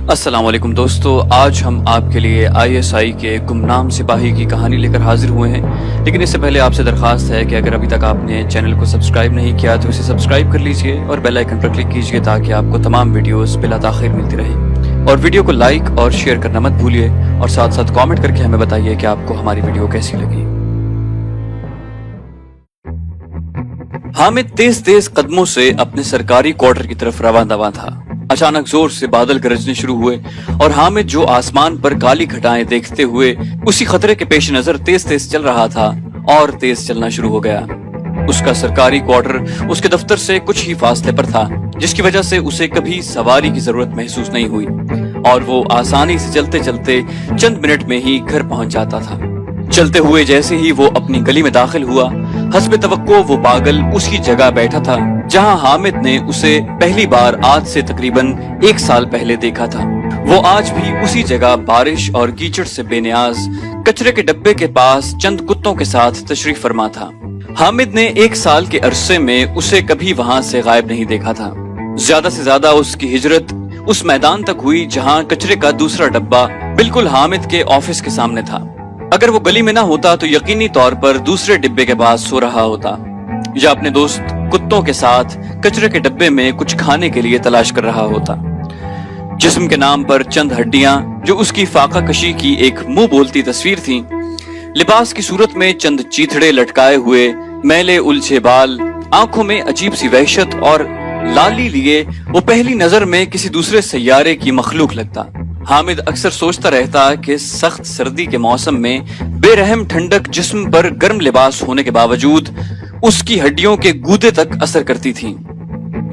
السلام علیکم دوستو، آج ہم آپ کے لیے ISI کے گمنام سپاہی کی کہانی لے کر حاضر ہوئے ہیں، لیکن اس سے پہلے آپ سے درخواست ہے کہ اگر ابھی تک آپ نے چینل کو سبسکرائب نہیں کیا تو اسے سبسکرائب کر لیجئے اور بیل آئیکن پر کلک کیجئے تاکہ آپ کو تمام ویڈیوز بلا تاخیر ملتی رہیں، اور ویڈیو کو لائک اور شیئر کرنا مت بھولیے، اور ساتھ ساتھ کامنٹ کر کے ہمیں بتائیے کہ آپ کو ہماری ویڈیو کیسی لگی۔ حامد تیز تیز قدموں سے اپنے سرکاری کوارٹر کی طرف رواں دواں تھا۔ اچانک زور سے بادل گرجنے شروع ہوئے اور حامد جو آسمان پر کالی گھٹائیں دیکھتے ہوئے اسی خطرے کے پیش نظر تیز تیز چل رہا تھا اور تیز چلنا شروع ہو گیا۔ اس کا سرکاری کوارٹر اس کے دفتر سے کچھ ہی فاصلے پر تھا، جس کی وجہ سے اسے کبھی سواری کی ضرورت محسوس نہیں ہوئی اور وہ آسانی سے چلتے چلتے چند منٹ میں ہی گھر پہنچ جاتا تھا۔ چلتے ہوئے جیسے ہی وہ اپنی گلی میں داخل ہوا، حسب توقع وہ پاگل اسی جگہ بیٹھا تھا جہاں حامد نے اسے پہلی بار آج سے تقریباً 1 سال پہلے دیکھا تھا۔ وہ آج بھی اسی جگہ بارش اور کیچڑ سے بے نیاز کچرے کے ڈبے کے پاس چند کتوں کے ساتھ تشریف فرما تھا۔ حامد نے 1 سال کے عرصے میں اسے کبھی وہاں سے غائب نہیں دیکھا تھا۔ زیادہ سے زیادہ اس کی ہجرت اس میدان تک ہوئی جہاں کچرے کا دوسرا ڈبہ بالکل حامد کے آفس کے سامنے تھا۔ اگر وہ گلی میں نہ ہوتا تو یقینی طور پر دوسرے ڈبے کے پاس سو رہا ہوتا یا اپنے دوست کتوں کے ساتھ کچرے کے ڈبے میں کچھ کھانے کے لیے تلاش کر رہا ہوتا۔ جسم کے نام پر چند ہڈیاں جو اس کی فاقہ کشی کی ایک منہ بولتی تصویر تھیں، لباس کی صورت میں چند چیتھڑے لٹکائے ہوئے میلے الجھے بال، آنکھوں میں عجیب سی وحشت اور لالی لیے وہ پہلی نظر میں کسی دوسرے سیارے کی مخلوق لگتا۔ حامد اکثر سوچتا رہتا کہ سخت سردی کے موسم میں بے رحم ٹھنڈک جسم پر گرم لباس ہونے کے باوجود اس کی ہڈیوں کے گودے تک اثر کرتی تھی۔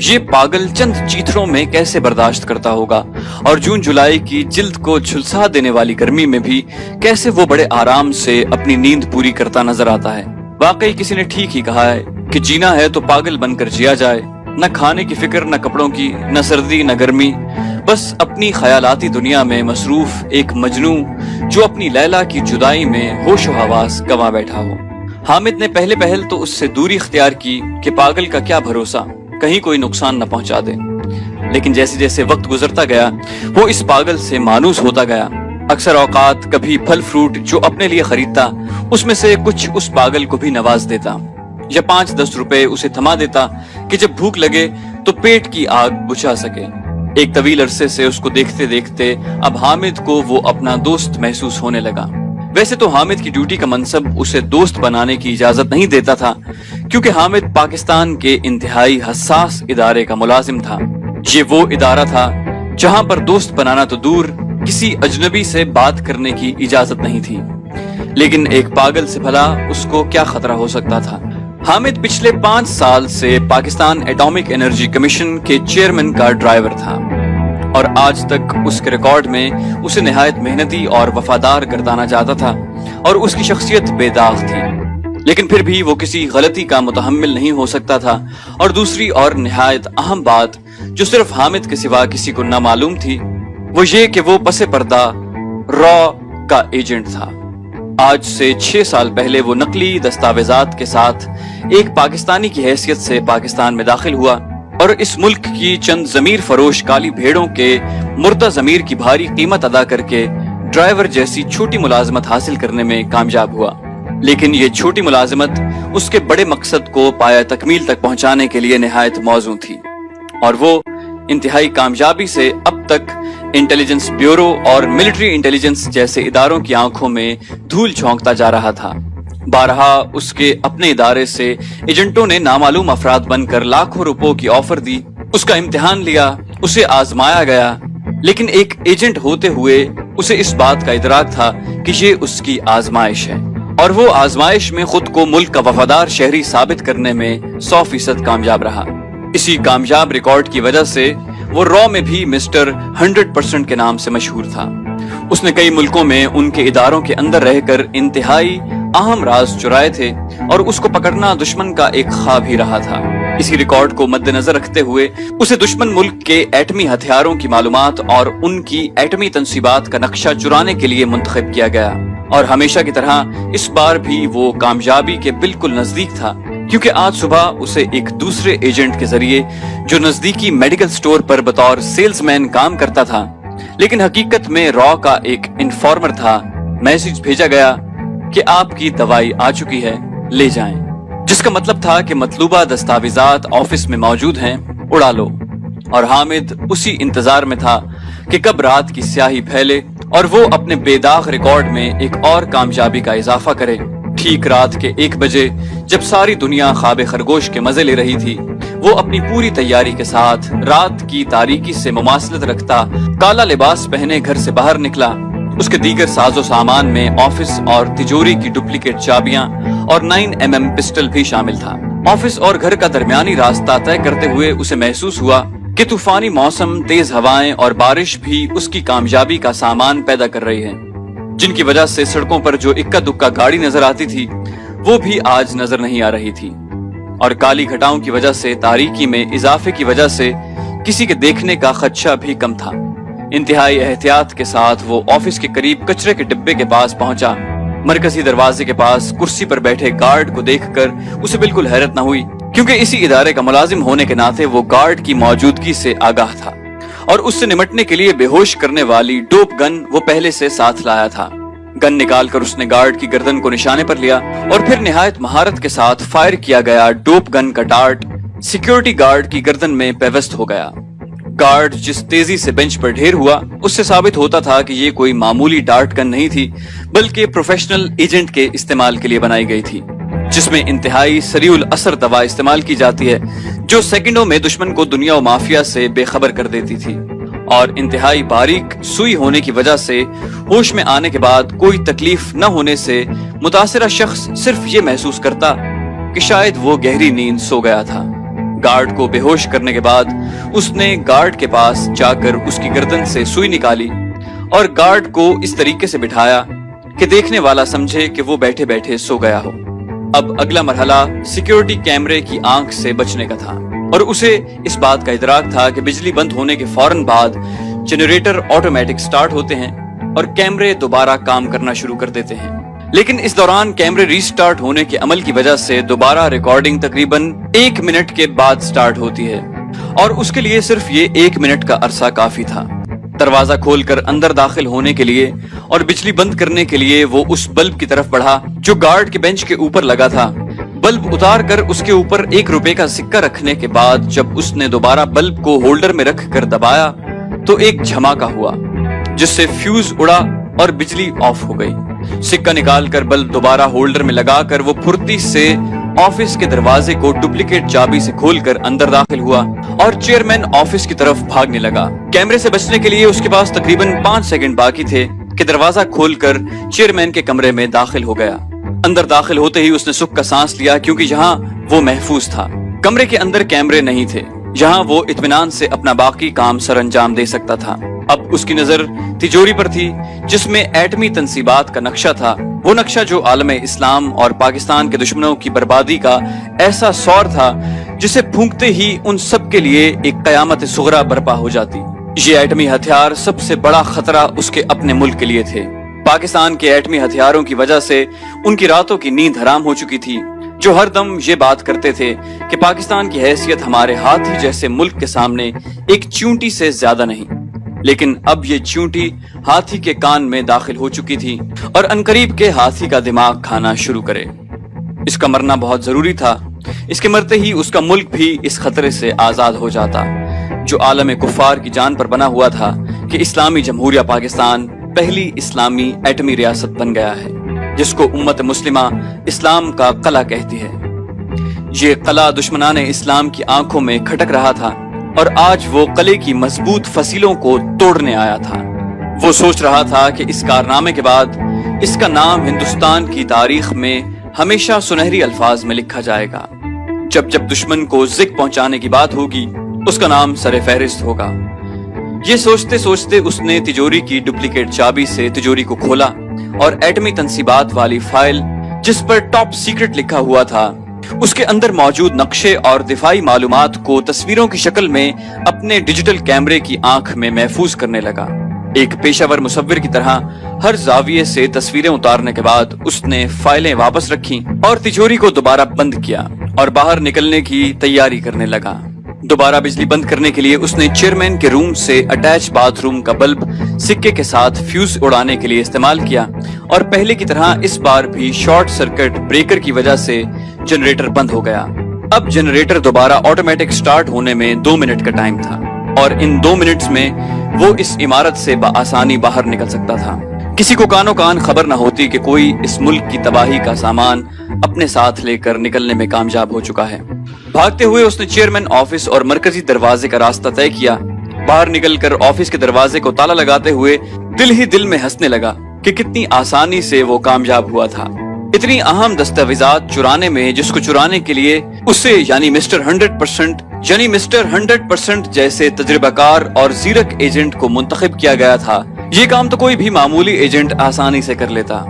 یہ پاگل چند چیتھڑوں میں کیسے برداشت کرتا ہوگا، اور جون جولائی کی جلد کو جھلسا دینے والی گرمی میں بھی کیسے وہ بڑے آرام سے اپنی نیند پوری کرتا نظر آتا ہے۔ واقعی کسی نے ٹھیک ہی کہا ہے کہ جینا ہے تو پاگل بن کر جیا جائے، نہ کھانے کی فکر، نہ کپڑوں کی، نہ سردی نہ گرمی، بس اپنی خیالاتی دنیا میں مصروف ایک مجنوں جو اپنی لیلا کی جدائی میں ہوش و حواس گنوا بیٹھا ہو۔ حامد نے پہلے پہل تو اس سے دوری اختیار کی کہ پاگل کا کیا بھروسہ، کہیں کوئی نقصان نہ پہنچا دے، لیکن جیسے جیسے وقت گزرتا گیا وہ اس پاگل سے مانوس ہوتا گیا۔ اکثر اوقات کبھی پھل فروٹ جو اپنے لیے خریدتا اس میں سے کچھ اس پاگل کو بھی نواز دیتا، یا 5-10 روپے اسے تھما دیتا کہ جب بھوک لگے تو پیٹ کی آگ بجھا سکے۔ ایک طویل عرصے سے اس کو دیکھتے دیکھتے اب حامد کو وہ اپنا دوست محسوس ہونے لگا۔ ویسے تو حامد کی ڈیوٹی کا منصب اسے دوست بنانے کی اجازت نہیں دیتا تھا، کیونکہ حامد پاکستان کے انتہائی حساس ادارے کا ملازم تھا۔ یہ وہ ادارہ تھا جہاں پر دوست بنانا تو دور، کسی اجنبی سے بات کرنے کی اجازت نہیں تھی، لیکن ایک پاگل سے بھلا اس کو کیا خطرہ ہو سکتا تھا۔ حامد پچھلے 5 سال سے پاکستان ایٹامک انرجی کمیشن کے چیئرمین کا ڈرائیور تھا، اور آج تک اس کے ریکارڈ میں اسے نہایت محنتی اور وفادار گردانا جاتا تھا، اور اس کی شخصیت بے داغ تھی، لیکن پھر بھی وہ کسی غلطی کا متحمل نہیں ہو سکتا تھا۔ اور دوسری اور نہایت اہم بات جو صرف حامد کے سوا کسی کو نہ معلوم تھی، وہ یہ کہ وہ پس پردہ را کا ایجنٹ تھا۔ آج سے 6 سال پہلے وہ نقلی دستاویزات کے ساتھ ایک پاکستانی کی حیثیت سے پاکستان میں داخل ہوا، اور اس ملک کی چند ضمیر فروش کالی بھیڑوں کے مردہ ضمیر کی بھاری قیمت ادا کر کے ڈرائیور جیسی چھوٹی ملازمت حاصل کرنے میں کامیاب ہوا۔ لیکن یہ چھوٹی ملازمت اس کے بڑے مقصد کو پایہ تکمیل تک پہنچانے کے لیے نہایت موزوں تھی، اور وہ انتہائی کامیابی سے اب تک انٹیلیجنس بیورو اور ملٹری انٹیلیجنس جیسے اداروں کی آنکھوں میں دھول جھونکتا جا رہا تھا۔ بارہا اس کے اپنے ادارے سے ایجنٹوں نے نامعلوم افراد بن کر لاکھوں روپوں کی آفر دی، اس کا امتحان لیا، اسے آزمایا گیا، لیکن ایک ایجنٹ ہوتے ہوئے اسے اس بات کا ادراک تھا کہ یہ اس کی آزمائش ہے، اور وہ آزمائش میں خود کو ملک کا وفادار شہری ثابت کرنے میں 100% کامیاب رہا۔ اسی کامیاب ریکارڈ کی وجہ سے وہ را میں بھی مسٹر 100% کے نام سے مشہور تھا۔ اس نے کئی ملکوں میں ان کے اداروں کے اندر رہ کر انتہائی اہم راز چرائے تھے، اور اس کو پکڑنا دشمن کا ایک خواب ہی رہا تھا۔ اسی ریکارڈ کو مد نظر رکھتے ہوئے اسے دشمن ملک کے ایٹمی ہتھیاروں کی معلومات اور ان کی ایٹمی تنصیبات کا نقشہ چرانے کے لیے منتخب کیا گیا، اور ہمیشہ کی طرح اس بار بھی وہ کامیابی کے بالکل نزدیک تھا، کیونکہ آج صبح اسے ایک دوسرے ایجنٹ کے ذریعے جو نزدیکی میڈیکل سٹور پر بطور سیلز مین کام کرتا تھا लेकिन हकीकत में रॉ का एक इन्फॉर्मर था। मैसेज भेजा गया कि आपकी दवाई आ चुकी है, ले जाएं, जिसका मतलब था कि मतलूबा दस्तावेजात ऑफिस में मौजूद हैं, उड़ा लो। और हामिद उसी इंतजार में था कि कब रात की स्याही फैले और वो अपने बेदाग रिकॉर्ड में एक और कामयाबी का इजाफा करे। ठीक रात के 1 बजे जब सारी दुनिया ख्वाब खरगोश के मजे ले रही थी, वो अपनी पूरी तैयारी के साथ रात की तारीकी से मुमासलत रखता काला लिबास पहने घर से बाहर निकला। उसके दीगर साजो सामान में ऑफिस और तिजोरी की डुप्लीकेट चाबियां और 9mm पिस्टल भी शामिल था। ऑफिस और घर का दरमियानी रास्ता तय करते हुए उसे महसूस हुआ कि तूफानी मौसम, तेज हवाएं और बारिश भी उसकी कामयाबी का सामान पैदा कर रही है, जिनकी वजह से सड़कों पर जो इक्का दुक्का गाड़ी नजर आती थी वो भी आज नजर नहीं आ रही थी। और काली घटाओं की वजह से तारीकी में इजाफे की वजह से किसी के देखने का खदशा भी कम था। इंतहाई एहतियात के साथ वो ऑफिस के करीब कचरे के डिब्बे के पास पहुंचा। मरकजी दरवाजे के पास कुर्सी पर बैठे गार्ड को देखकर उसे बिल्कुल हैरत न हुई, क्योंकि इसी इदारे का मुलाजिम होने के नाते वो गार्ड की मौजूदगी से आगाह था और उससे निमटने के लिए बेहोश करने वाली डोप गन वो पहले से साथ लाया था। गन निकालकर उसने गार्ड की गर्दन को निशाने पर लिया और फिर निहायत महारत के साथ फायर किया गया डोप गन का डार्ट सिक्योरिटी गार्ड की गर्दन में पेवस्त हो गया। गार्ड जिस तेजी से बेंच पर ढेर हुआ, उससे साबित होता था कि ये कोई मामूली डार्ट गन नहीं थी, बल्कि प्रोफेशनल एजेंट के इस्तेमाल के लिए बनाई गई थी, जिसमें इंतहाई सरीउल असर दवा इस्तेमाल की जाती है जो सेकंडों में दुश्मन को दुनिया और माफिया से बेखबर कर देती थी। और इंतहाई बारीक सुई होने की वजह से होश में आने के बाद कोई तकलीफ न होने से मुतासिरा शख्स सिर्फ ये महसूस करता कि शायद वो गहरी नींद सो गया था। गार्ड को बेहोश करने के बाद उसने गार्ड के पास जाकर उसकी गर्दन से सुई निकाली और गार्ड को इस तरीके से बिठाया कि देखने वाला समझे कि वो बैठे बैठे सो गया हो। अब अगला मरहला सिक्योरिटी कैमरे की आंख से बचने का था और उसे इस बात का इदराक था कि बिजली बंद होने के फौरन बाद जनरेटर ऑटोमेटिक स्टार्ट होते हैं और कैमरे दोबारा काम करना शुरू कर देते हैं। लेकिन इस दौरान कैमरे रीस्टार्ट होने के अमल की वजह से दोबारा रिकॉर्डिंग तकरीबन 1 मिनट के बाद स्टार्ट होती है और उसके लिए सिर्फ ये 1 मिनट का अरसा काफी था। दरवाजा खोलकर अंदर दाखिल होने के लिए और बिजली बंद करने के लिए वो उस बल्ब की तरफ बढ़ा जो गार्ड के बेंच के ऊपर लगा था। बल्ब उतार कर उसके ऊपर 1 रुपए का सिक्का रखने के बाद जब उसने दोबारा बल्ब को होल्डर में रख कर दबाया तो एक झमाका हुआ जिससे फ्यूज उड़ा और बिजली ऑफ हो गई। सिक्का निकालकर बल्ब दोबारा होल्डर में लगाकर वो फुर्ती से ऑफिस के दरवाजे को डुप्लीकेट चाबी से खोलकर अंदर दाखिल हुआ और चेयरमैन ऑफिस की तरफ भागने लगा। कैमरे से बचने के लिए उसके पास तकरीबन 5 सेकंड बाकी थे कि दरवाजा खोलकर चेयरमैन के कमरे में दाखिल हो गया। अंदर दाखिल होते ही उसने सुख का सांस लिया, क्योंकि जहां वो महफूज था कमरे के अंदर कैमरे नहीं थे, जहां वो इत्मीनान से अपना बाकी काम सरअंजाम दे सकता था। अब उसकी नजर तिजोरी पर थी जिसमें एटमी तंसीबात का नक्शा था, वो नक्शा जो आलम इस्लाम और पाकिस्तान के दुश्मनों की बर्बादी का ऐसा सौर था जिसे फूंकते ही उन सब के लिए एक कयामत सुगरा बर्पा हो जाती। ये एटमी हथियार सबसे बड़ा खतरा उसके अपने मुल्क के लिए थे। पाकिस्तान के एटमी हथियारों की वजह से उनकी रातों की नींद हराम हो चुकी थी, जो हर दम ये बात करते थे कि पाकिस्तान की हैसियत हमारे हाथी जैसे मुल्क के सामने एक चींटी से ज्यादा नहीं। लेकिन अब ये चींटी हाथी के कान में दाखिल हो चुकी थी और अनकरीब के हाथी का दिमाग खाना शुरू करे। इसका मरना बहुत जरूरी था। इसके मरते ही उसका मुल्क भी इस खतरे से आजाद हो जाता जो आलम कुफार की जान पर बना हुआ था कि इस्लामी जमहूरिया पाकिस्तान पहली इस्लामी एटमी रियासत बन गया है, जिसको उम्मत मुस्लिमा इस्लाम का कला कहती है। ये कला दुश्मनाने इस्लाम की आंखों में खटक रहा था और आज वो कले की मजबूत फसीलों को तोड़ने आया था। वो सोच रहा था कि इस कारनामे के बाद इसका नाम हिंदुस्तान की तारीख में हमेशा सुनहरी अल्फाज में लिखा जाएगा। जब जब दुश्मन को जिक पहुंचाने की बात होगी उसका नाम सरे फहरिस्त होगा। ये सोचते सोचते उसने तिजोरी की डुप्लीकेट चाबी से तिजोरी को खोला और एटमी तंसीबात वाली फाइल जिस पर टॉप सीक्रेट लिखा हुआ था उसके अंदर मौजूद नक्शे और दिफाई मालूमात को तस्वीरों की शक्ल में अपने डिजिटल कैमरे की आंख में महफूज करने लगा। एक पेशावर मुसव्विर की तरह हर जाविये से तस्वीरें उतारने के बाद उसने फाइलें वापस रखी और तिजोरी को दोबारा बंद किया और बाहर निकलने की तैयारी करने लगा। दोबारा बिजली बंद करने के लिए उसने चेयरमैन के रूम से अटैच बाथरूम का बल्ब सिक्के के साथ फ्यूज उड़ाने के लिए इस्तेमाल किया और पहले की तरह इस बार भी शॉर्ट सर्किट ब्रेकर की वजह से जनरेटर बंद हो गया। अब जनरेटर दोबारा ऑटोमेटिक स्टार्ट होने में 2 मिनट का टाइम था और इन 2 मिनट्स में वो इस इमारत से आसानी बाहर निकल सकता था। किसी को कानो कान खबर न होती कि कोई इस मुल्क की तबाही का सामान अपने साथ लेकर निकलने में कामयाब हो चुका है। भागते हुए उसने चेयरमैन ऑफिस और मरकजी दरवाजे का रास्ता तय किया। बाहर निकलकर ऑफिस के दरवाजे को ताला लगाते हुए दिल ही दिल में हंसने लगा कि कितनी आसानी से वो कामयाब हुआ था। इतनी अहम दस्तावेजात चुराने में जिसको चुराने के लिए उसे यानी मिस्टर 100% जैसे तजुर्बाकार और जीरक एजेंट को मुंतखब किया गया था, ये काम तो कोई भी मामूली एजेंट आसानी से कर लेता।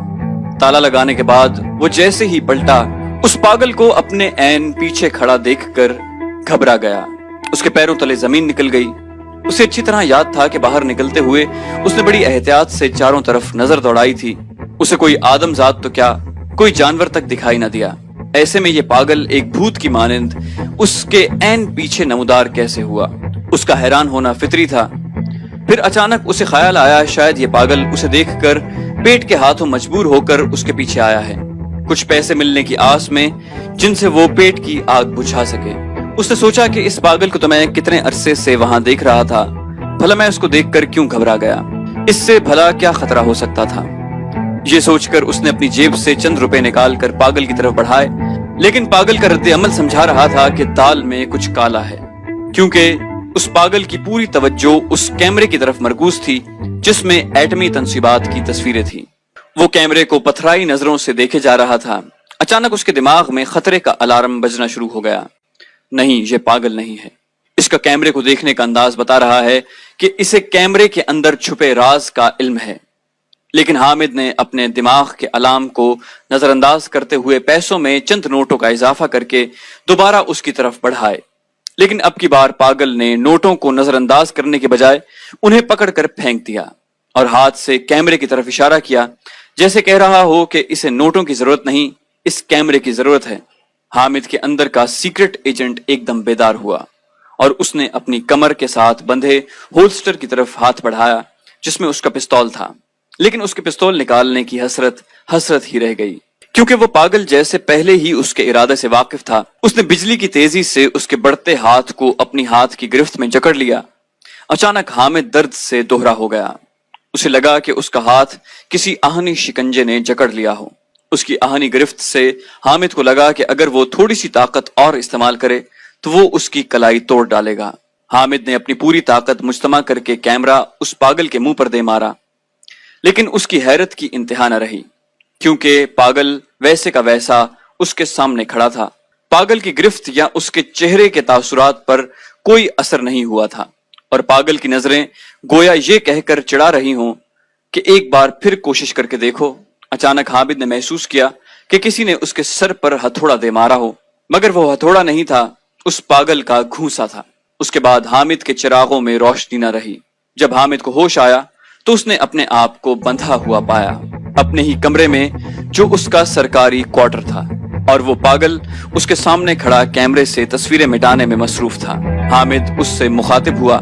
ताला लगाने के बाद वो जैसे ही पलटा, उस पागल को अपने ऐन पीछे खड़ा देखकर घबरा गया। उसके पैरों तले जमीन निकल गई। उसे अच्छी तरह याद था कि बाहर निकलते हुए उसने बड़ी एहतियात से चारों तरफ नजर दौड़ाई थी। उसे कोई आदमजात तो क्या, कोई जानवर तक दिखाई न दिया। ऐसे में ये पागल एक भूत की मानिंद उसके ऐन पीछे नमूदार कैसे हुआ? उसका हैरान होना फितरी था। फिर अचानक उसे ख्याल आया शायद ये पागल उसे देखकर पेट के हाथों मजबूर होकर उसके पीछे आया है, कुछ पैसे मिलने की आस में जिनसे वो पेट की आग बुझा सके। उसने सोचा कि इस पागल को तो मैं कितने अरसे से वहां देख रहा था, भला मैं उसको देखकर क्यों घबरा गया? इससे भला क्या खतरा हो सकता था? ये सोचकर उसने अपनी जेब से चंद रुपए निकालकर पागल की तरफ बढ़ाए, लेकिन पागल का रद्द अमल समझा रहा था कि दाल में कुछ काला है, क्योंकि उस पागल की पूरी तवज्जो उस कैमरे की तरफ मरकूज थी जिसमें एटमी तंसीबात की तस्वीरें थी। वो कैमरे को पथराई नजरों से देखे जा रहा था। अचानक उसके दिमाग में खतरे का अलार्म बजना शुरू हो गया। नहीं, ये पागल नहीं है। इसका कैमरे को देखने का अंदाज बता रहा है कि इसे कैमरे के अंदर छुपे राज का इल्म है। लेकिन हामिद ने अपने दिमाग के अलार्म को नजरअंदाज करते हुए पैसों में चंद नोटों का इजाफा करके दोबारा उसकी तरफ बढ़ाए। लेकिन अब की बार पागल ने नोटों को नजरअंदाज करने के बजाय उन्हें पकड़कर फेंक दिया और हाथ से कैमरे की तरफ इशारा किया, जैसे कह रहा हो कि इसे नोटों की जरूरत नहीं, इस कैमरे की जरूरत है। हामिद के अंदर का सीक्रेट एजेंट एकदम बेदार हुआ और उसने अपनी कमर के साथ बंधे होल्स्टर की तरफ हाथ बढ़ाया जिसमें उसका पिस्तौल था। लेकिन उसके पिस्तौल निकालने की हसरत ही रह गई, क्योंकि वो पागल जैसे पहले ही उसके इरादे से वाकिफ था। उसने बिजली की तेजी से उसके बढ़ते हाथ को अपनी हाथ की गिरफ्त में जकड़ लिया। अचानक हामिद दर्द से दोहरा हो गया। उसे लगा कि उसका हाथ किसी आहनी शिकंजे ने जकड़ लिया हो। उसकी आहनी गिरफ्त से हामिद को लगा कि अगर वो थोड़ी सी ताकत और इस्तेमाल करे तो वो उसकी कलाई तोड़ डालेगा। हामिद ने अपनी पूरी ताकत मुज्तमा करके कैमरा उस पागल के मुंह पर दे मारा, लेकिन उसकी हैरत की इंतहा न रही, क्योंकि पागल वैसे का वैसा उसके सामने खड़ा था। पागल की गिरफ्त या उसके चेहरे के तासुरात पर कोई असर नहीं हुआ था और पागल की नजरें गोया ये कहकर चिढ़ा रही हों कि एक बार फिर कोशिश करके देखो। अचानक हामिद ने महसूस किया कि किसी ने उसके सर पर हथौड़ा दे मारा हो, मगर वो हथौड़ा नहीं था, उस पागल का घूंसा था। उसके बाद हामिद के चिरागों में रोशनी न रही। जब हामिद को होश आया तो उसने अपने आप को बंधा हुआ पाया अपने ही कमरे में, जो उसका सरकारी क्वार्टर था, और वो पागल उसके सामने खड़ा कैमरे से तस्वीरें मिटाने में मसरूफ था। हामिद उससे मुखातिब हुआ,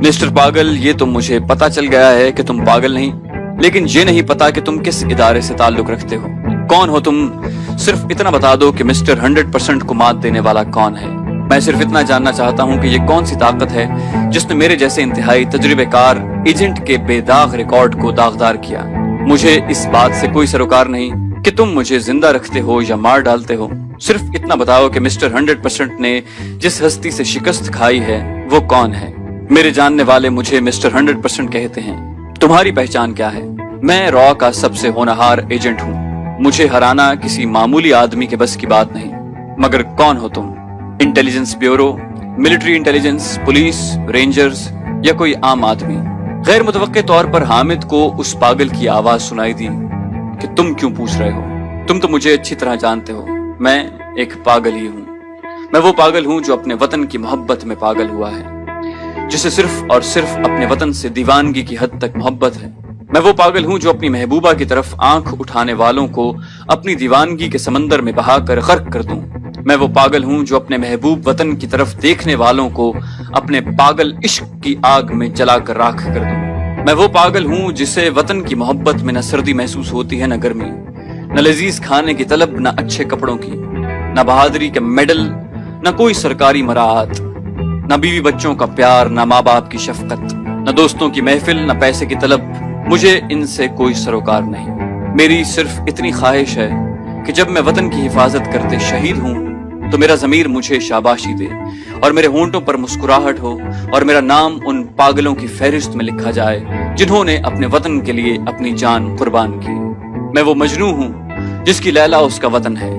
मिस्टर पागल, ये तो मुझे पता चल गया है कि तुम पागल नहीं, लेकिन ये नहीं पता कि तुम किस इदारे से ताल्लुक रखते हो। कौन हो तुम? सिर्फ इतना बता दो कि मिस्टर 100% को मात देने वाला कौन है। मैं सिर्फ इतना जानना चाहता हूँ कि ये कौन सी ताकत है जिसने मेरे जैसे इंतहाई तजुर्बेकार एजेंट के बेदाग रिकॉर्ड को दागदार किया। मुझे इस बात से कोई सरोकार नहीं कि तुम मुझे जिंदा रखते हो या मार डालते हो। सिर्फ इतना बताओ कि मिस्टर 100% ने जिस हस्ती से शिकस्त खाई है वो कौन है। मेरे जानने वाले मुझे मिस्टर 100% कहते हैं। तुम्हारी पहचान क्या है? मैं रॉ का सबसे होनहार एजेंट हूँ। मुझे हराना किसी मामूली आदमी के बस की बात नहीं। मगर कौन हो तुम? Intelligence bureau, military intelligence, police, rangers या कोई आम आदमी? गैर मुतवक्के तौर पर हामिद को उस पागल की आवाज सुनाई दी कि तुम क्यों पूछ रहे हो? तुम तो मुझे अच्छी तरह जानते हो, मैं एक पागल ही हूँ। मैं वो पागल हूँ जो अपने वतन की मोहब्बत में पागल हुआ है, जिसे सिर्फ और सिर्फ अपने वतन से दीवानगी की हद तक मोहब्बत है। मैं वो पागल हूँ जो अपनी महबूबा की तरफ आंख उठाने वालों को अपनी दीवानगी के समंदर में बहाकर गर्क कर दूं। میں وہ پاگل ہوں جو اپنے محبوب وطن کی طرف دیکھنے والوں کو اپنے پاگل عشق کی آگ میں جلا کر راکھ کر دوں۔ میں وہ پاگل ہوں جسے وطن کی محبت میں نہ سردی محسوس ہوتی ہے نہ گرمی، نہ لذیذ کھانے کی طلب نہ اچھے کپڑوں کی، نہ بہادری کے میڈل نہ کوئی سرکاری مراعات، نہ بیوی بچوں کا پیار نہ ماں باپ کی شفقت، نہ دوستوں کی محفل نہ پیسے کی طلب۔ مجھے ان سے کوئی سروکار نہیں، میری صرف اتنی خواہش ہے کہ جب میں وطن کی حفاظت کرتے شہید ہوں تو میرا ضمیر مجھے شاباشی دے اور میرے ہونٹوں پر مسکراہٹ ہو اور میرا نام ان پاگلوں کی فہرست میں لکھا جائے جنہوں نے اپنے وطن کے لیے اپنی جان قربان کی۔ میں وہ مجنوں ہوں جس کی لیلا اس کا وطن ہے۔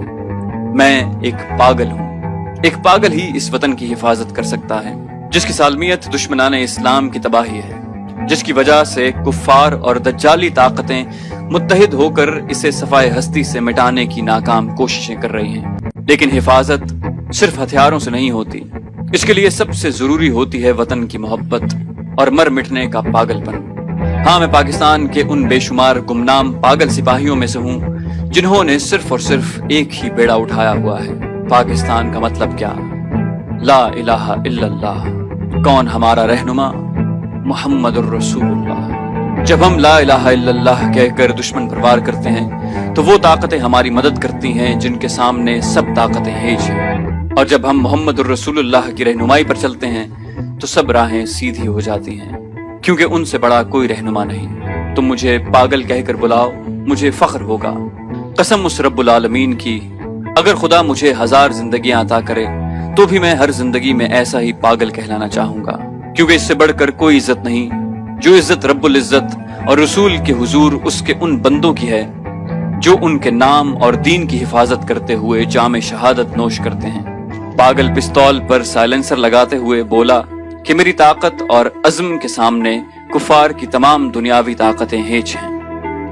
میں ایک پاگل ہوں، ایک پاگل ہی اس وطن کی حفاظت کر سکتا ہے جس کی سالمیت دشمنان اسلام کی تباہی ہے، جس کی وجہ سے کفار اور دجالی طاقتیں متحد ہو کر اسے صفائے ہستی سے مٹانے کی ناکام کوششیں کر رہی ہیں۔ لیکن حفاظت صرف ہتھیاروں سے نہیں ہوتی، اس کے لیے سب سے ضروری ہوتی ہے وطن کی محبت اور مر مٹنے کا پاگل پن۔ ہاں، میں پاکستان کے ان بے شمار گمنام پاگل سپاہیوں میں سے ہوں جنہوں نے صرف اور صرف ایک ہی بیڑا اٹھایا ہوا ہے۔ پاکستان کا مطلب کیا؟ لا الہ الا اللہ۔ کون ہمارا رہنما؟ محمد الرسول اللہ۔ جب ہم لا الہ الا اللہ کہہ کر دشمن پر وار کرتے ہیں تو وہ طاقتیں ہماری مدد کرتی ہیں جن کے سامنے سب طاقتیں ہیج ہیں، اور جب ہم محمد الرسول اللہ کی رہنمائی پر چلتے ہیں تو سب راہیں سیدھی ہو جاتی ہیں، کیونکہ ان سے بڑا کوئی رہنما نہیں۔ تم مجھے پاگل کہہ کر بلاؤ، مجھے فخر ہوگا۔ قسم اس رب العالمین کی، اگر خدا مجھے 1000 زندگیاں عطا کرے تو بھی میں ہر زندگی میں ایسا ہی پاگل کہلانا چاہوں گا، کیونکہ اس سے بڑھ کر کوئی عزت نہیں، جو عزت رب العزت اور رسول کے حضور اس کے ان بندوں کی ہے جو ان کے نام اور دین کی حفاظت کرتے ہوئے جام شہادت نوش کرتے ہیں۔ پاگل پستول پر سائلنسر لگاتے ہوئے بولا کہ میری طاقت اور عزم کے سامنے کفار کی تمام دنیاوی طاقتیں ہیچ ہیں،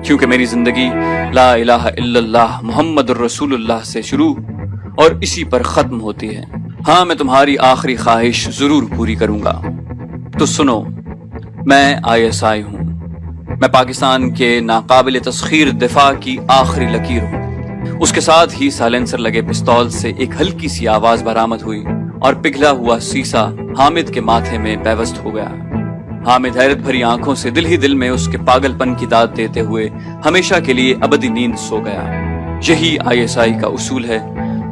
کیونکہ میری زندگی لا الہ الا اللہ محمد الرسول اللہ سے شروع اور اسی پر ختم ہوتی ہے۔ ہاں، میں تمہاری آخری خواہش ضرور پوری کروں گا۔ تو سنو، میں ISI ہوں، میں پاکستان کے ناقابل تسخیر دفاع کی آخری لکیر ہوں۔ اس کے ساتھ ہی سائلنسر لگے پستول سے ایک ہلکی سی آواز برآمد ہوئی اور پگھلا ہوا سیسا حامد کے ماتھے میں پیوست ہو گیا۔ حامد حیرت بھری آنکھوں سے دل ہی دل میں اس کے پاگل پن کی داد دیتے ہوئے ہمیشہ کے لیے ابدی نیند سو گیا۔ یہی ISI کا اصول ہے،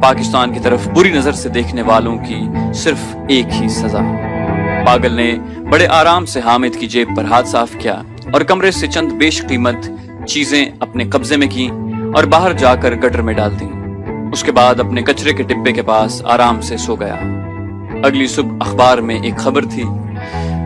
پاکستان کی طرف بری نظر سے دیکھنے والوں کی صرف ایک ہی سزا۔ پاگل نے بڑے آرام سے حامد کی جیب پر ہاتھ صاف کیا اور کمرے سے چند بیش قیمت چیزیں اپنے قبضے میں کیں اور باہر جا کر گٹر میں ڈال دیں۔ اس کے بعد اپنے کچرے کے ڈبے کے پاس آرام سے سو گیا۔ اگلی صبح اخبار میں ایک خبر تھی،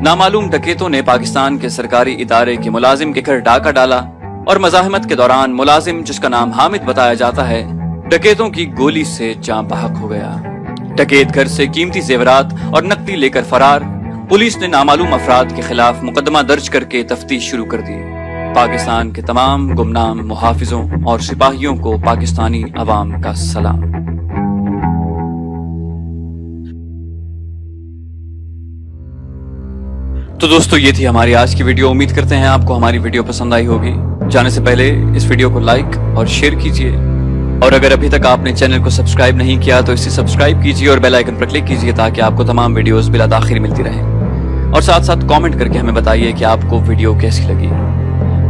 نامعلوم ڈکیتوں نے پاکستان کے سرکاری ادارے کے ملازم کے گھر ڈاکہ ڈالا اور مزاحمت کے دوران ملازم جس کا نام حامد بتایا جاتا ہے ڈکیتوں کی گولی سے جاں بحق ہو گیا۔ ڈکیت گھر سے قیمتی زیورات اور نقدی لے کر فرار۔ پولیس نے نامعلوم افراد کے خلاف مقدمہ درج کر کے تفتیش شروع کر دی۔ پاکستان کے تمام گمنام محافظوں اور سپاہیوں کو پاکستانی عوام کا سلام۔ تو دوستو، یہ تھی ہماری آج کی ویڈیو۔ امید کرتے ہیں آپ کو ہماری ویڈیو پسند آئی ہوگی۔ جانے سے پہلے اس ویڈیو کو لائک اور شیئر کیجیے، اور اگر ابھی تک آپ نے چینل کو سبسکرائب نہیں کیا تو اسے سبسکرائب کیجیے اور بیل آئیکن پر کلک کیجیے تاکہ آپ کو تمام ویڈیوز بلا تاخیر ملتی رہیں، اور ساتھ ساتھ کامنٹ کر کے ہمیں بتائیے کہ آپ کو ویڈیو کیسی لگی۔